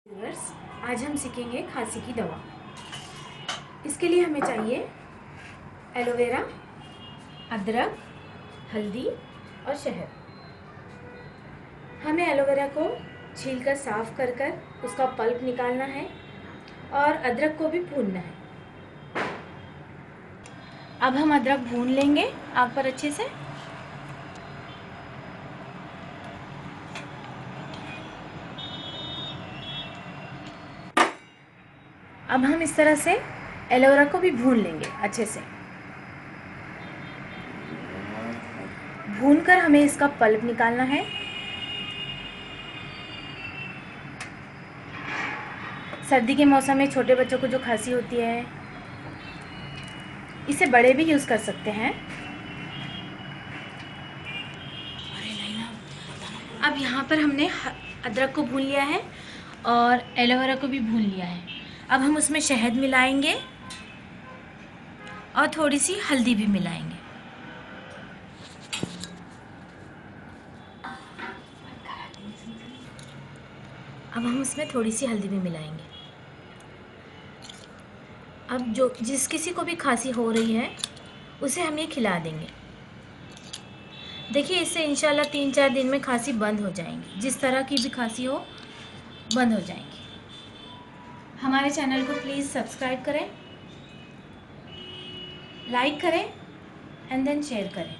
Viewers, आज हम सीखेंगे खांसी की दवा। इसके लिए हमें चाहिए एलोवेरा, अदरक, हल्दी और शहद। हमें एलोवेरा को छीलकर साफ कर उसका पल्प निकालना है और अदरक को भी भूनना है। अब हम अदरक भून लेंगे आग पर अच्छे से। अब हम इस तरह से एलोवेरा को भी भून लेंगे अच्छे से। भूनकर हमें इसका पल्प निकालना है। सर्दी के मौसम में छोटे बच्चों को जो खांसी होती है, इसे बड़े भी यूज़ कर सकते हैं। अब यहाँ पर हमने अदरक को भून लिया है और एलोवेरा को भी भून लिया है। अब हम उसमें शहद मिलाएंगे और थोड़ी सी हल्दी भी मिलाएंगे। अब हम उसमें थोड़ी सी हल्दी भी मिलाएंगे। अब जिस किसी को भी खांसी हो रही है उसे हम ये खिला देंगे। देखिए, इससे इंशाल्लाह 3-4 दिन में खांसी बंद हो जाएंगी। जिस तरह की भी खांसी हो, बंद हो जाएंगी। हमारे चैनल को प्लीज़ सब्सक्राइब करें, लाइक करें एंड देन शेयर करें।